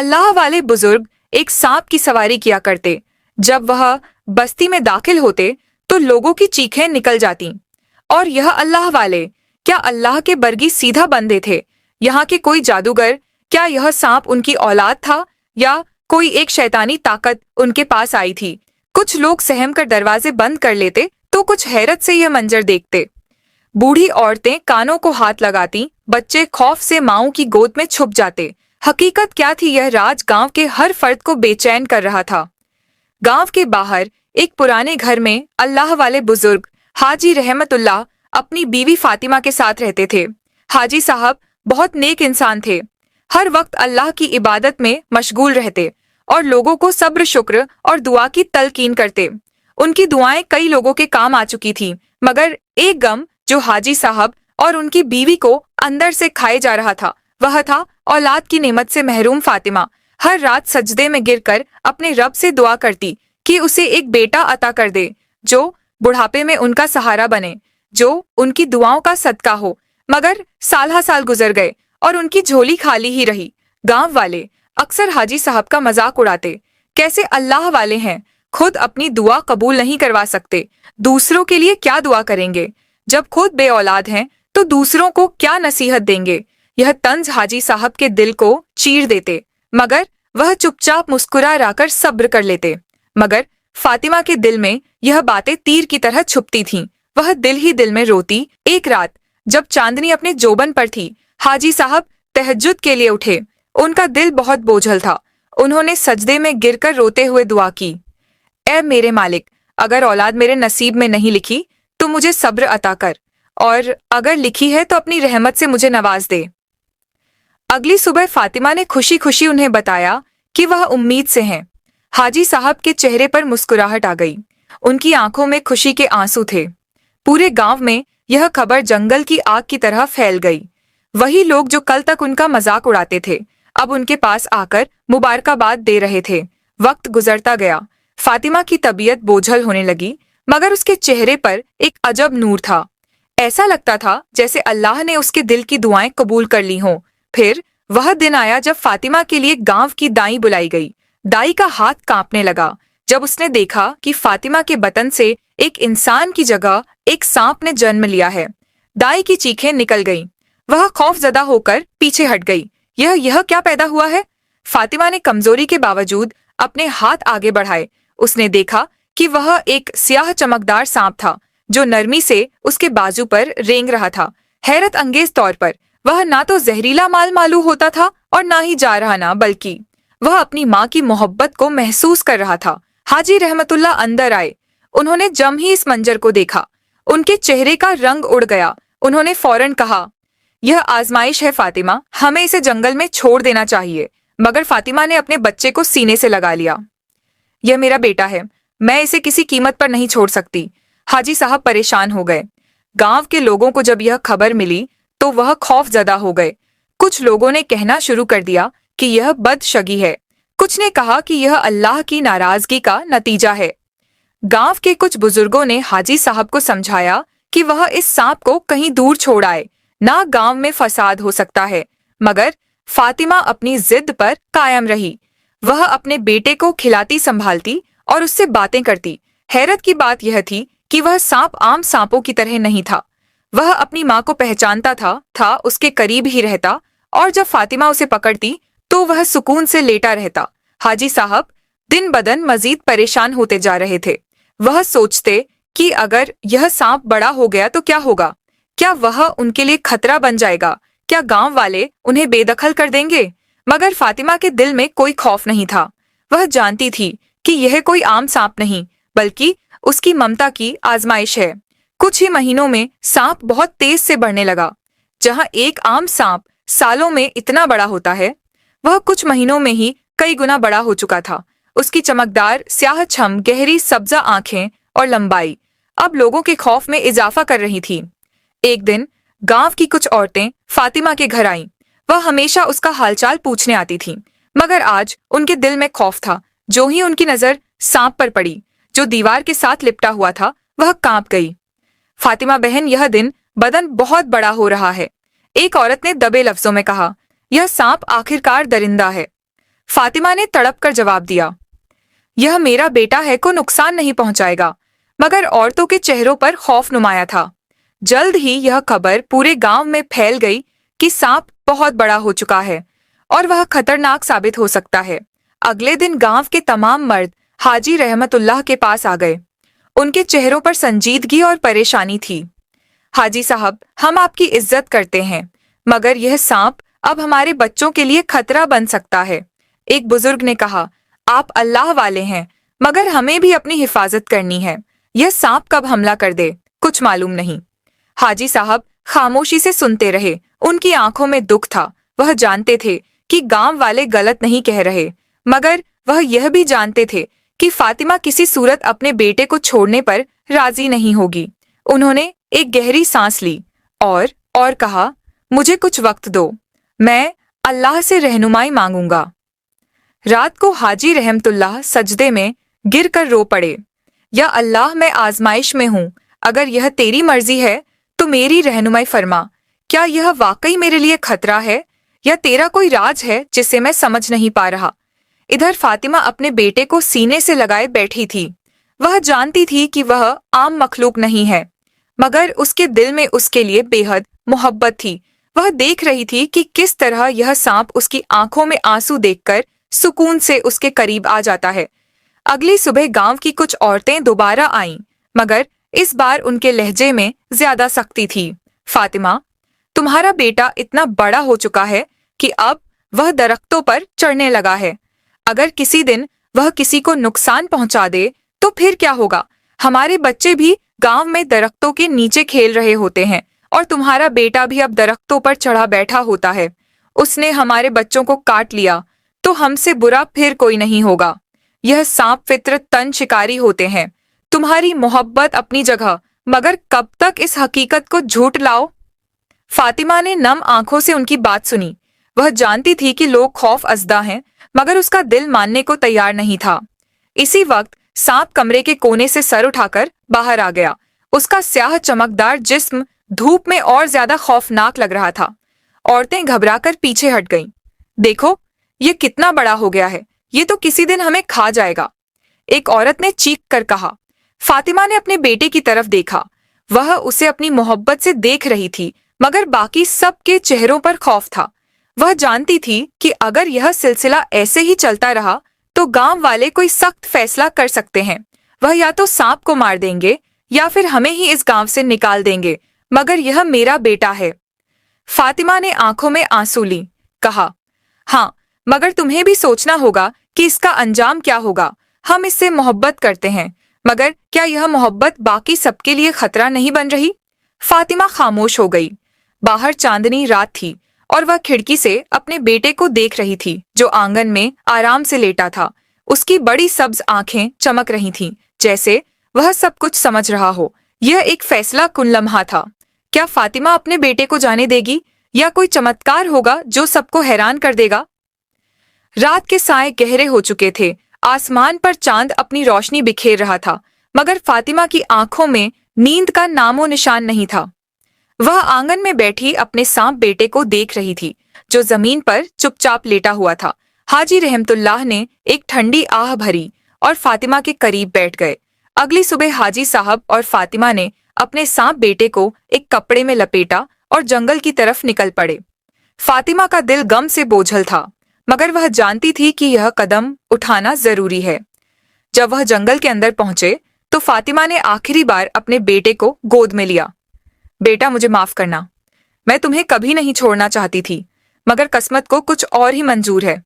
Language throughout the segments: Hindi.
अल्लाह वाले बुजुर्ग एक सांप की सवारी किया करते। जब वह बस्ती में दाखिल होते तो लोगों की चीखें निकल जाती। और यह अल्लाह वाले, क्या अल्लाह के बरगी सीधा बंदे थे? यहाँ के कोई जादूगर? क्या यह सांप उनकी औलाद था या कोई एक शैतानी ताकत उनके पास आई थी? कुछ लोग सहम कर दरवाजे बंद कर लेते तो कुछ हैरत से यह मंजर देखते। बूढ़ी औरतें कानों को हाथ लगाती, बच्चे खौफ से माओं की गोद में छुप जाते। हकीकत क्या थी, यह राज गांव के हर फर्द को बेचैन कर रहा था। गांव के बाहर एक पुराने घर में अल्लाह वाले बुजुर्ग हाजी रहमतुल्लाह अपनी बीवी फातिमा के साथ रहते थे। हाजी साहब बहुत नेक इंसान थे, हर वक्त अल्लाह की इबादत में मशगूल रहते और लोगों को सब्र शुक्र और दुआ की तलकीन करते। उनकी दुआएं कई लोगों के काम आ चुकी थी, मगर एक गम जो हाजी साहब और उनकी बीवी को अंदर से खाए जा रहा था, वह था औलाद की नेमत से महरूम फातिमा। हर रात सजदे में गिरकर अपने रब से दुआ करती कि उसे एक बेटा अता कर दे जो बुढ़ापे में उनका सहारा बने, जो उनकी दुआओं का सदका हो। मगर साल साल गुजर गए और उनकी झोली खाली ही रही। गांव वाले अक्सर हाजी साहब का मजाक उड़ाते, कैसे अल्लाह वाले हैं, खुद अपनी दुआ कबूल नहीं करवा सकते, दूसरों के लिए क्या दुआ करेंगे? जब खुद बे औलाद हैं तो दूसरों को क्या नसीहत देंगे? यह तंज हाजी साहब के दिल को चीर देते, मगर वह चुपचाप मुस्कुरा राकर सब्र कर लेते। मगर फातिमा के दिल में यह बातें तीर की तरह छुपती थीं। वह दिल ही दिल में रोती। एक रात जब चांदनी अपने जोबन पर थी, हाजी साहब तहज्जुद के लिए उठे। उनका दिल बहुत बोझल था। उन्होंने सजदे में गिरकर रोते हुए दुआ की, ऐ मेरे मालिक, अगर औलाद मेरे नसीब में नहीं लिखी तो मुझे सब्र अता कर, और अगर लिखी है तो अपनी रहमत से मुझे नवाज दे। अगली सुबह फातिमा ने खुशी खुशी उन्हें बताया कि वह उम्मीद से हैं। हाजी साहब के चेहरे पर मुस्कुराहट आ गई, उनकी आंखों में खुशी के आंसू थे। पूरे गांव में यह खबर जंगल की आग की तरह फैल गई। वही लोग जो कल तक उनका मजाक उड़ाते थे, अब उनके पास आकर मुबारकबाद दे रहे थे। वक्त गुजरता गया, फातिमा की तबीयत बोझल होने लगी, मगर उसके चेहरे पर एक अजब नूर था। ऐसा लगता था जैसे अल्लाह ने उसके दिल की दुआएं कबूल कर ली हों। फिर वह दिन आया जब फातिमा के लिए गांव की दाई बुलाई गई। दाई का हाथ कांपने लगा जब उसने देखा कि फातिमा के बतन से एक इंसान की जगह एक सांप ने जन्म लिया है। दाई की चीखें निकल गईं। वह खौफजदा होकर पीछे हट गई। यह क्या पैदा हुआ है? फातिमा ने कमजोरी के बावजूद अपने हाथ आगे बढ़ाए। उसने देखा कि वह एक स्याह चमकदार सांप था जो नरमी से उसके बाजू पर रेंग रहा था। हैरत अंगेज तौर पर वह ना तो जहरीला माल मालूम होता था और ना ही जा रहा ना, बल्कि वह अपनी माँ की मोहब्बत को महसूस कर रहा था। हाजी रहमतुल्लाह अंदर आए। उन्होंने जम ही इस मंजर को देखा, उनके चेहरे का रंग उड़ गया। उन्होंने फौरन कहा, यह आजमाइश है फातिमा, हमें इसे जंगल में छोड़ देना चाहिए। मगर फातिमा ने अपने बच्चे को सीने से लगा लिया। यह मेरा बेटा है, मैं इसे किसी कीमत पर नहीं छोड़ सकती। हाजी साहब परेशान हो गए। गांव के लोगों को जब यह खबर मिली तो वह खौफजदा हो गए। कुछ लोगों ने कहना शुरू कर दिया कि यह बदशगी है, कुछ ने कहा कि यह अल्लाह की नाराजगी का नतीजा है। गांव के कुछ बुजुर्गों ने हाजी साहब को समझाया कि वह इस सांप को कहीं दूर छोड़ आए, ना गांव में फसाद हो सकता है। मगर फातिमा अपनी जिद पर कायम रही। वह अपने बेटे को खिलाती संभालती और उससे बातें करती। हैरत की बात यह थी कि वह सांप आम सांपों की तरह नहीं था। वह अपनी माँ को पहचानता था, उसके करीब ही रहता, और जब फातिमा उसे पकड़ती तो वह सुकून से लेटा रहता। हाजी साहब दिन बदन मजीद परेशान होते जा रहे थे। वह सोचते कि अगर यह सांप बड़ा हो गया तो क्या होगा? क्या वह उनके लिए खतरा बन जाएगा? क्या गांव वाले उन्हें बेदखल कर देंगे? मगर फातिमा के दिल में कोई खौफ नहीं था। वह जानती थी कि यह कोई आम सांप नहीं, बल्कि उसकी ममता की आजमाइश है। कुछ ही महीनों में सांप बहुत तेज से बढ़ने लगा। जहां एक आम सांप सालों में इतना बड़ा होता है, वह कुछ महीनों में ही कई गुना बड़ा हो चुका था। उसकी चमकदार स्याह छम, गहरी सब्जा आंखें और लंबाई अब लोगों के खौफ में इजाफा कर रही थी। एक दिन गांव की कुछ औरतें फातिमा के घर आईं। वह हमेशा उसका हालचाल पूछने आती थीं, मगर आज उनके दिल में खौफ था। जो ही उनकी नजर सांप पर पड़ी जो दीवार के साथ लिपटा हुआ था, वह कांप गई। फातिमा बहन, यह दिन बदन बहुत बड़ा हो रहा है। एक औरत ने दबे लफ्जों में कहा, यह सांप आखिरकार दरिंदा है। फातिमा ने तड़प कर जवाब दिया, यह मेरा बेटा है, को नुकसान नहीं पहुंचाएगा। मगर औरतों के चेहरों पर खौफ नुमाया था। जल्द ही यह खबर पूरे गांव में फैल गई कि सांप बहुत बड़ा हो चुका है और वह खतरनाक साबित हो सकता है। अगले दिन गांव के तमाम मर्द हाजी रहमतुल्लाह के पास आ गए। उनके चेहरों पर संजीदगी और परेशानी थी। हाजी साहब, हम आपकी इज्जत करते हैं, मगर यह सांप अब हमारे बच्चों के लिए खतरा बन सकता है। एक बुजुर्ग ने कहा, आप अल्लाह वाले हैं, मगर हमें भी अपनी हिफाजत करनी है। यह सांप कब हमला कर दे कुछ मालूम नहीं। हाजी साहब खामोशी से सुनते रहे। उनकी आंखों में दुख था। वह जानते थे कि गांव वाले गलत नहीं कह रहे, मगर वह यह भी जानते थे कि फातिमा किसी सूरत अपने बेटे को छोड़ने पर राजी नहीं होगी। उन्होंने एक गहरी सांस ली और कहा, मुझे कुछ वक्त दो, मैं अल्लाह से रहनुमाई मांगूंगा। रात को हाजी रहमतुल्लाह सजदे में गिर कर रो पड़े। या अल्लाह, मैं आजमाइश में हूँ, अगर यह तेरी मर्जी है तो मेरी रहनुमाई फरमा। क्या यह वाकई मेरे लिए खतरा है या तेरा कोई राज है जिसे मैं समझ नहीं पा रहा। इधर फातिमा अपने बेटे को सीने से लगाए बैठी थी। वह जानती थी कि वह आम मखलूक नहीं है, मगर उसके दिल में उसके लिए बेहद मोहब्बत थी। वह देख रही थी कि किस तरह यह सांप उसकी आंखों में आंसू देखकर सुकून से उसके करीब आ जाता है। अगली सुबह गांव की कुछ औरतें दोबारा आईं, मगर इस बार उनके लहजे में ज्यादा सख्ती थी। फातिमा, तुम्हारा बेटा इतना बड़ा हो चुका है कि अब वह दरख्तों पर चढ़ने लगा है। अगर किसी दिन वह किसी को नुकसान पहुंचा दे तो फिर क्या होगा। हमारे बच्चे भी गांव में दरख्तों के नीचे खेल रहे होते हैं और तुम्हारा बेटा भी अब दरख्तों पर चढ़ा बैठा होता है। उसने हमारे बच्चों को काट लिया तो हमसे बुरा फिर कोई नहीं होगा। यह सांप फितरत तन शिकारी होते हैं। तुम्हारी मोहब्बत अपनी जगह, मगर कब तक इस हकीकत को झूठ लाओ। फातिमा ने नम आंखों से उनकी बात सुनी। वह जानती थी कि लोग खौफ अज़दा हैं, मगर उसका दिल मानने को तैयार नहीं था। इसी वक्त सांप कमरे के कोने से सर उठाकर बाहर आ गया। उसका स्याह चमकदार जिस्म धूप में और ज्यादा खौफनाक लग रहा था। औरतें घबराकर पीछे हट गईं। देखो, ये कितना बड़ा हो गया है, ये तो किसी दिन हमें खा जाएगा, एक औरत ने चीख कर कहा। फातिमा ने अपने बेटे की तरफ देखा। वह उसे अपनी मोहब्बत से देख रही थी, मगर बाकी सबके चेहरों पर खौफ था। वह जानती थी कि अगर यह सिलसिला ऐसे ही चलता रहा तो गांव वाले कोई सख्त फैसला कर सकते हैं। वह या तो सांप को मार देंगे या फिर हमें ही इस गांव से निकाल देंगे, मगर यह मेरा बेटा है। फातिमा ने आंखों में आंसू ली। कहा, हाँ, मगर तुम्हें भी सोचना होगा कि इसका अंजाम क्या होगा। हम इससे मोहब्बत करते हैं, मगर क्या यह मोहब्बत बाकी सबके लिए खतरा नहीं बन रही। फातिमा खामोश हो गई। बाहर चांदनी रात थी और वह खिड़की से अपने बेटे को देख रही थी, जो आंगन में आराम से लेटा था। उसकी बड़ी सब्ज आंखें चमक रही थीं, जैसे वह सब कुछ समझ रहा हो। यह एक फैसला कुन लम्हा था। क्या फातिमा अपने बेटे को जाने देगी या कोई चमत्कार होगा जो सबको हैरान कर देगा। रात के साए गहरे हो चुके थे। आसमान पर चांद अपनी रोशनी बिखेर रहा था, मगर फातिमा की आंखों में नींद का नामो निशान नहीं था। वह आंगन में बैठी अपने सांप बेटे को देख रही थी, जो जमीन पर चुपचाप लेटा हुआ था। हाजी रहमतुल्लाह ने एक ठंडी आह भरी और फातिमा के करीब बैठ गए। अगली सुबह हाजी साहब और फातिमा ने अपने सांप बेटे को एक कपड़े में लपेटा और जंगल की तरफ निकल पड़े। फातिमा का दिल गम से बोझल था, मगर वह जानती थी कि यह कदम उठाना जरूरी है। जब वह जंगल के अंदर पहुंचे तो फातिमा ने आखिरी बार अपने बेटे को गोद में लिया। बेटा, मुझे माफ करना, मैं तुम्हें कभी नहीं छोड़ना चाहती थी, मगर किस्मत को कुछ और ही मंजूर है।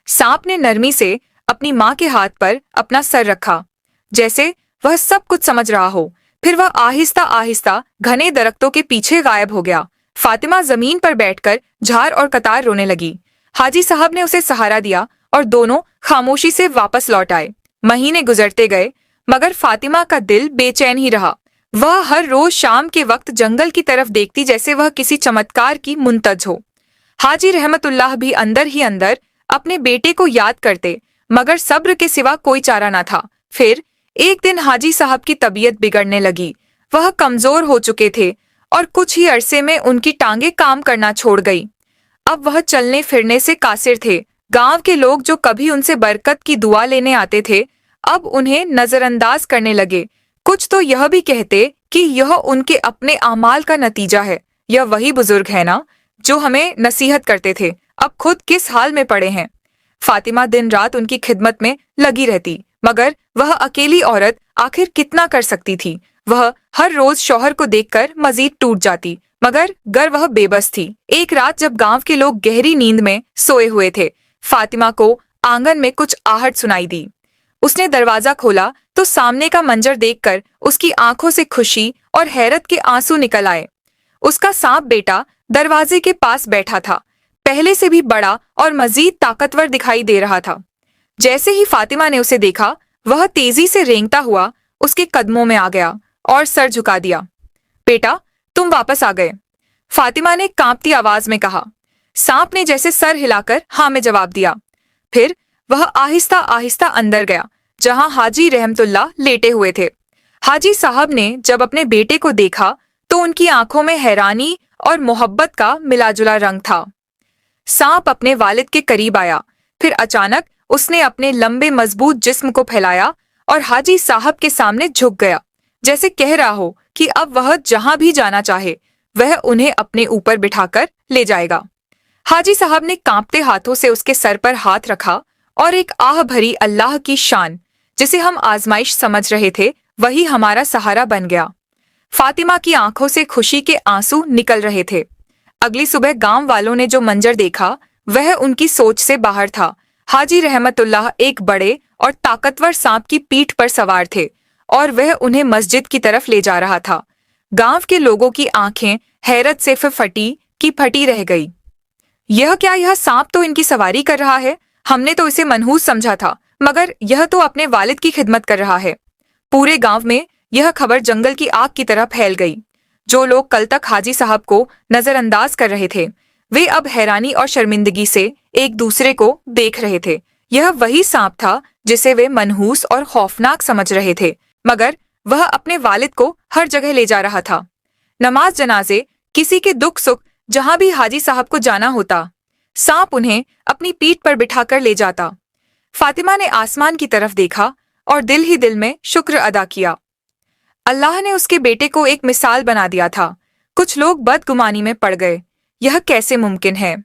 सांप ने नरमी से अपनी माँ के हाथ पर अपना सर रखा, जैसे वह सब कुछ समझ रहा हो। फिर वह आहिस्ता आहिस्ता घने दरख्तों के पीछे गायब हो गया। फातिमा जमीन पर बैठकर झार और कतार रोने लगी। हाजी साहब ने उसे सहारा दिया और दोनों खामोशी से वापस लौट आए। महीने गुजरते गए, मगर फातिमा का दिल बेचैन ही रहा। वह हर रोज शाम के वक्त जंगल की तरफ देखती, जैसे वह किसी चमत्कार की मुंतज हो। हाजी रहमतुल्लाह भी अंदर ही अंदर अपने बेटे को याद करते, मगर सब्र के सिवा कोई चारा न था। फिर एक दिन हाजी साहब की तबीयत बिगड़ने लगी। वह कमजोर हो चुके थे और कुछ ही अरसे में उनकी टांगे काम करना छोड़ गई। अब वह चलने फिरने से कासिर थे। गांव के लोग जो कभी उनसे बरकत की दुआ लेने आते थे, अब उन्हें नजरअंदाज करने लगे। कुछ तो यह भी कहते कि यह उनके अपने अमाल का नतीजा है। यह वही बुजुर्ग है ना जो हमें नसीहत करते थे, अब खुद किस हाल में पड़े हैं। फातिमा दिन रात उनकी खिदमत में लगी रहती, मगर वह अकेली औरत आखिर कितना कर सकती थी। वह हर रोज शौहर को देखकर मजीद टूट जाती, मगर गर वह बेबस थी। एक रात जब गांव के लोग गहरी नींद में सोए हुए थे, फातिमा को आंगन में कुछ आहट सुनाई दी। उसने दरवाजा खोला तो सामने का मंजर देखकर उसकी आंखों से खुशी और हैरत के आंसू निकल आए। उसका सांप बेटा दरवाजे के पास बैठा था, पहले से भी बड़ा और मजीद ताकतवर दिखाई दे रहा था। जैसे ही फातिमा ने उसे देखा, वह तेजी से रेंगता हुआ उसके कदमों में आ गया और सर झुका दिया। बेटा, तुम वापस आ गए, फातिमा ने कांपती आवाज में कहा। सांप ने जैसे सर हिलाकर हाँ में जवाब दिया। फिर वह आहिस्ता आहिस्ता अंदर गया, जहां हाजी रहमतुल्लाह लेटे हुए थे। हाजी साहब ने जब अपने बेटे को देखा तो उनकी आंखों में हैरानी और मोहब्बत का मिलाजुला रंग था। सांप अपने वालिद के करीब आया, फिर अचानक उसने अपने लंबे मजबूत जिस्म को फैलाया और हाजी साहब के सामने झुक गया, जैसे कह रहा हो कि अब वह जहां भी जाना चाहे वह उन्हें अपने ऊपर बिठाकर ले जाएगा। हाजी साहब ने कांपते हाथों से उसके सर पर हाथ रखा और एक आह भरी अल्लाह की शान, जिसे हम आजमाइश समझ रहे थे, वही हमारा सहारा बन गया। फातिमा की आंखों से खुशी के आंसू निकल रहे थे। अगली सुबह गांव वालों ने जो मंजर देखा वह उनकी सोच से बाहर था। हाजी रहमतुल्लाह एक बड़े और ताकतवर सांप की पीठ पर सवार थे और वह उन्हें मस्जिद की तरफ ले जा रहा था। गांव के लोगों की आंखें हैरत से फटी की फटी रह गई। यह क्या, यह सांप तो इनकी सवारी कर रहा है। हमने तो इसे मनहूस समझा था, मगर यह तो अपने वालिद की खिदमत कर रहा है। पूरे गांव में यह खबर जंगल की आग की तरह फैल गई। जो लोग कल तक हाजी साहब को नजरअंदाज कर रहे थे, वे अब हैरानी और शर्मिंदगी से एक दूसरे को देख रहे थे। यह वही सांप था जिसे वे मनहूस और खौफनाक समझ रहे थे, मगर वह अपने वालिद को हर जगह ले जा रहा था। नमाज जनाजे, किसी के दुख सुख, जहां भी हाजी साहब को जाना होता, सांप उन्हें अपनी पीठ पर बिठाकर ले जाता। फातिमा ने आसमान की तरफ देखा और दिल ही दिल में शुक्र अदा किया। अल्लाह ने उसके बेटे को एक मिसाल बना दिया था। कुछ लोग बदगुमानी में पड़ गए, यह कैसे मुमकिन है?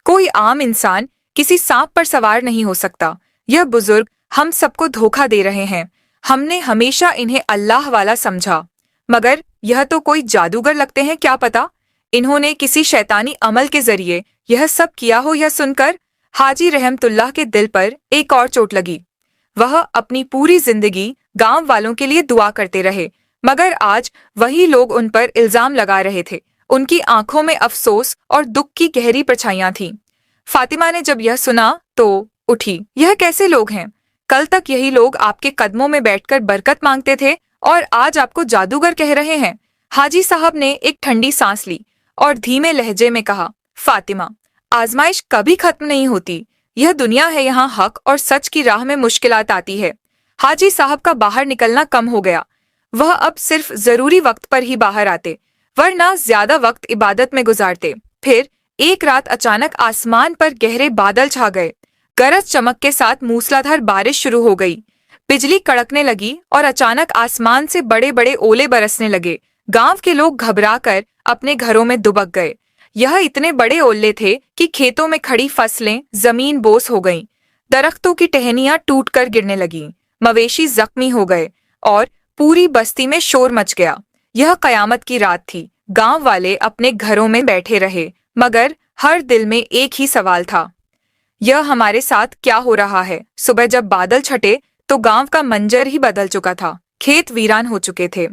कोई आम इंसान किसी सांप पर सवार नहीं हो सकता। यह बुजुर्ग हम सबको धोखा दे रहे हैं। हमने हमेशा इन्हें अल्लाह वाला समझा, मगर यह तो कोई जादूगर लगते हैं। क्या पता इन्होंने किसी शैतानी अमल के जरिए यह सब किया हो। यह सुनकर हाजी रहमतुल्लाह के दिल पर एक और चोट लगी। वह अपनी पूरी जिंदगी गांव वालों के लिए दुआ करते रहे, मगर आज वही लोग उन पर इल्जाम लगा रहे थे। उनकी आंखों में अफसोस और दुख की गहरी परछाइयां थीं। फातिमा ने जब यह सुना तो उठी। यह कैसे लोग हैं? कल तक यही लोग आपके कदमों में बैठकर बरकत मांगते थे और आज आपको जादूगर कह रहे हैं। हाजी साहब ने एक ठंडी सांस ली और धीमे लहजे में कहा, फातिमा, आजमाइश कभी खत्म नहीं होती। यह दुनिया है, यहाँ हक और सच की राह में मुश्किलात आती है। हाजी साहब का बाहर निकलना कम हो गया। वह अब सिर्फ जरूरी वक्त पर ही बाहर आते, वरना ज्यादा वक्त इबादत में गुजारते। फिर एक रात अचानक आसमान पर गहरे बादल छा गए। गरज चमक के साथ मूसलाधार बारिश शुरू हो गई। बिजली कड़कने लगी और अचानक आसमान से बड़े बड़े ओले बरसने लगे। गांव के लोग घबराकर अपने घरों में दुबक गए। यह इतने बड़े ओले थे कि खेतों में खड़ी फसलें जमीन बोस हो गईं। दरख्तों की टहनियां टूटकर गिरने लगीं। मवेशी जख्मी हो गए और पूरी बस्ती में शोर मच गया। यह कयामत की रात थी। गांव वाले अपने घरों में बैठे रहे, मगर हर दिल में एक ही सवाल था, यह हमारे साथ क्या हो रहा है? सुबह जब बादल छटे तो गांव का मंजर ही बदल चुका था। खेत वीरान हो चुके थे,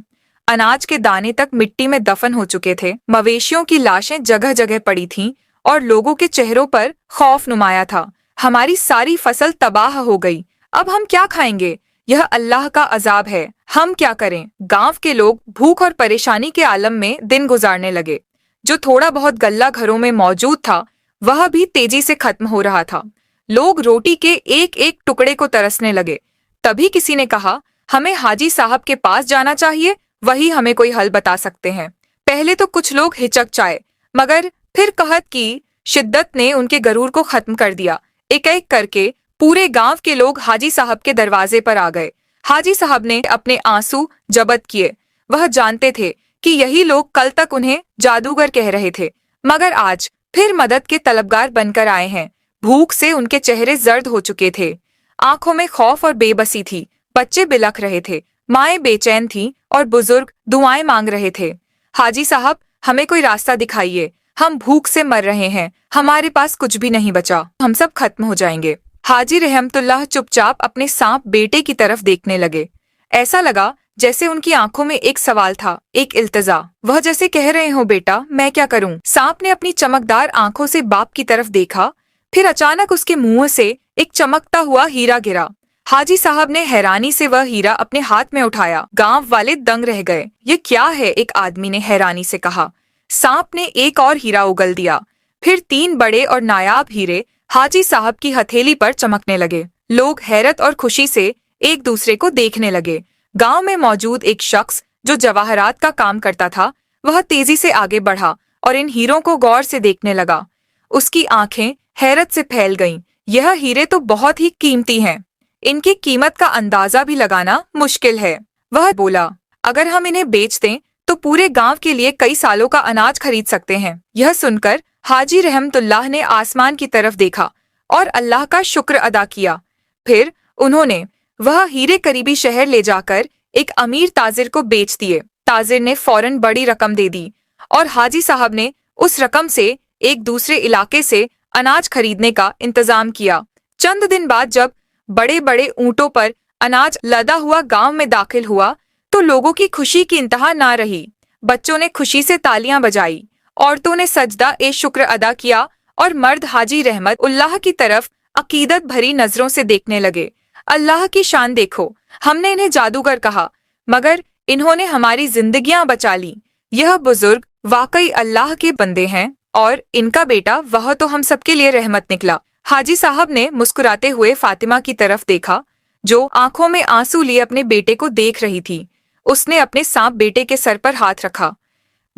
अनाज के दाने तक मिट्टी में दफन हो चुके थे। मवेशियों की लाशें जगह जगह पड़ी थीं और लोगों के चेहरों पर खौफ नुमाया था। हमारी सारी फसल तबाह हो गई। अब हम क्या खाएंगे? यह अल्लाह का अजाब है, हम क्या करें? गांव के लोग भूख और परेशानी के आलम में दिन गुजारने लगे। जो थोड़ा बहुत गल्ला घरों में मौजूद था वह भी तेजी से खत्म हो रहा था। लोग रोटी के एक एक टुकड़े को तरसने लगे। तभी किसी ने कहा, हमें हाजी साहब के पास जाना चाहिए, वही हमें कोई हल बता सकते हैं। पहले तो कुछ लोग हिचक जाए, मगर फिर कहत की शिद्दत ने उनके गरूर को खत्म कर दिया। एक एक करके पूरे गांव के लोग हाजी साहब के दरवाजे पर आ गए। हाजी साहब ने अपने आंसू जब्त किए। वह जानते थे कि यही लोग कल तक उन्हें जादूगर कह रहे थे, मगर आज फिर मदद के तलबगार बनकर आए हैं। भूख से उनके चेहरे जर्द हो चुके थे, आंखों में खौफ और बेबसी थी। बच्चे बिलख रहे थे, माएं बेचैन थीं और बुजुर्ग दुआएं मांग रहे थे। हाजी साहब, हमें कोई रास्ता दिखाइए, हम भूख से मर रहे हैं, हमारे पास कुछ भी नहीं बचा, हम सब खत्म हो जाएंगे। हाजी रहमतुल्लाह चुपचाप अपने सांप बेटे की तरफ देखने लगे। ऐसा लगा जैसे उनकी आंखों में एक सवाल था, एक इल्तजा। वह जैसे कह रहे हो, बेटा मैं क्या करूं? सांप ने अपनी चमकदार आंखों से बाप की तरफ देखा, फिर अचानक उसके मुंह से एक चमकता हुआ हीरा गिरा। हाजी साहब ने हैरानी से वह हीरा अपने हाथ में उठाया। गांव वाले दंग रह गए। ये क्या है? एक आदमी ने हैरानी से कहा। सांप ने एक और हीरा उगल दिया। फिर 3 बड़े और नायाब हीरे हाजी साहब की हथेली पर चमकने लगे। लोग हैरत और खुशी से एक दूसरे को देखने लगे। गांव में मौजूद एक शख्स जो जवाहरात का काम करता था, वह तेजी से आगे बढ़ा और इन हीरों को गौर से देखने लगा। उसकी आंखें हैरत से फैल गईं। यह हीरे तो बहुत ही कीमती हैं, इनकी कीमत का अंदाजा भी लगाना मुश्किल है। वह बोला, अगर हम इन्हें बेच दें तो पूरे गांव के लिए कई सालों का अनाज खरीद सकते हैं। यह सुनकर हाजी रहमतुल्लाह ने आसमान की तरफ देखा और अल्लाह का शुक्र अदा किया। फिर उन्होंने वह हीरे करीबी शहर ले जाकर एक अमीर ताजिर को बेच दिए। ताजिर ने फौरन बड़ी रकम दे दी और हाजी साहब ने उस रकम से एक दूसरे इलाके से अनाज खरीदने का इंतजाम किया। चंद दिन बाद जब बड़े बड़े ऊंटों पर अनाज लदा हुआ गांव में दाखिल हुआ तो लोगों की खुशी की इंतहा ना रही। बच्चों ने खुशी से तालियां बजाई, औरतों ने सजदा ए शुक्र अदा किया और मर्द हाजी रहमत उल्लाह की तरफ अकीदत भरी नजरों से देखने लगे। अल्लाह की शान देखो, हमने इन्हें जादूगर कहा, मगर इन्होंने हमारी जिंदगियां बचा ली। यह बुजुर्ग वाकई अल्लाह के बंदे हैं और इनका बेटा वह तो हम सबके लिए रहमत निकला। हाजी साहब ने मुस्कुराते हुए फातिमा की तरफ देखा, जो आंखों में आंसू लिए अपने बेटे को देख रही थी। उसने अपने सांप बेटे के सर पर हाथ रखा।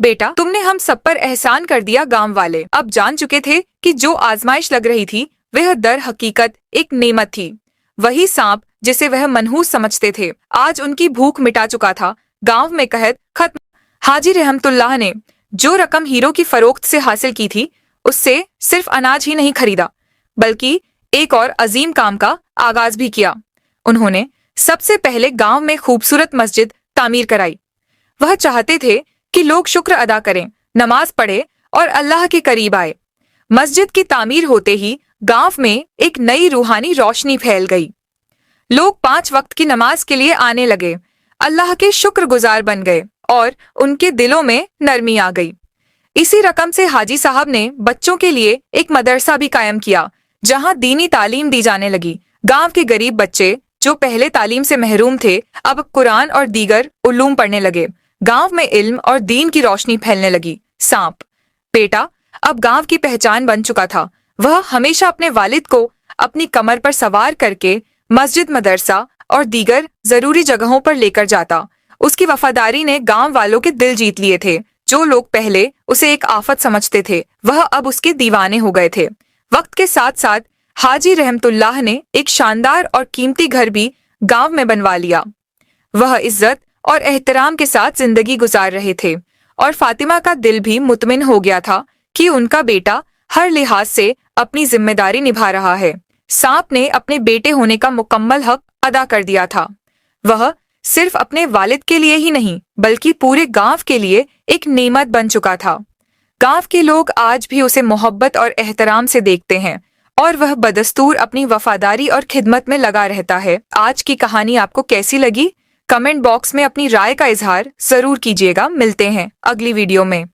बेटा, तुमने हम सब पर एहसान कर दिया। गांव वाले अब जान चुके थे कि जो आजमाइश लग रही थी वह दर हकीकत एक नेमत थी। वही सांप जिसे वह मनहूस समझते थे आज उनकी भूख मिटा चुका था। गांव में कहत खत्म। हाजी रहमतुल्लाह ने जो रकम हीरो की फरोख्त से हासिल की थी, उससे सिर्फ अनाज ही नहीं खरीदा, बल्कि एक और अजीम काम का आगाज भी किया। उन्होंने सबसे पहले गांव में खूबसूरत मस्जिद तामीर कराई। वह चाहते थे कि लोग शुक्र अदा करें, नमाज पढ़े और अल्लाह के करीब आए। मस्जिद की तामीर होते ही गांव में एक नई रूहानी रोशनी फैल गई। लोग 5 वक्त की नमाज के लिए आने लगे, अल्लाह के शुक्रगुजार बन गए और उनके दिलों में नरमी आ गई। इसी रकम से हाजी साहब ने बच्चों के लिए एक मदरसा भी कायम किया, जहां दीनी तालीम दी जाने लगी। गांव के गरीब बच्चे जो पहले तालीम से महरूम थे, अब कुरान और दीगर उलूम पढ़ने लगे। गांव में इल्म और दीन की रोशनी फैलने लगी। सांप बेटा अब गांव की पहचान बन चुका था। वह हमेशा अपने वालिद को अपनी कमर पर सवार करके मस्जिद, मदरसा और दीगर जरूरी जगहों पर लेकर जाता। उसकी वफादारी ने गांव वालों के दिल जीत लिए थे। जो लोग पहले उसे एक आफत समझते थे, वह अब उसके दीवाने हो गए थे। वक्त के साथ साथ हाजी रहमतुल्लाह ने एक शानदार और कीमती घर भी गांव में बनवा लिया। वह इज्जत और एहतराम के साथ जिंदगी गुजार रहे थे और फातिमा का दिल भी मुतमिन हो गया था कि उनका बेटा हर लिहाज से अपनी जिम्मेदारी निभा रहा है। सांप ने अपने बेटे होने का मुकम्मल हक अदा कर दिया था। वह सिर्फ अपने वालिद के लिए ही नहीं, बल्कि पूरे गांव के लिए एक नेमत बन चुका था। गांव के लोग आज भी उसे मोहब्बत और एहतराम से देखते हैं और वह बदस्तूर अपनी वफादारी और खिदमत में लगा रहता है। आज की कहानी आपको कैसी लगी? कमेंट बॉक्स में अपनी राय का इजहार जरूर कीजिएगा। मिलते हैं अगली वीडियो में।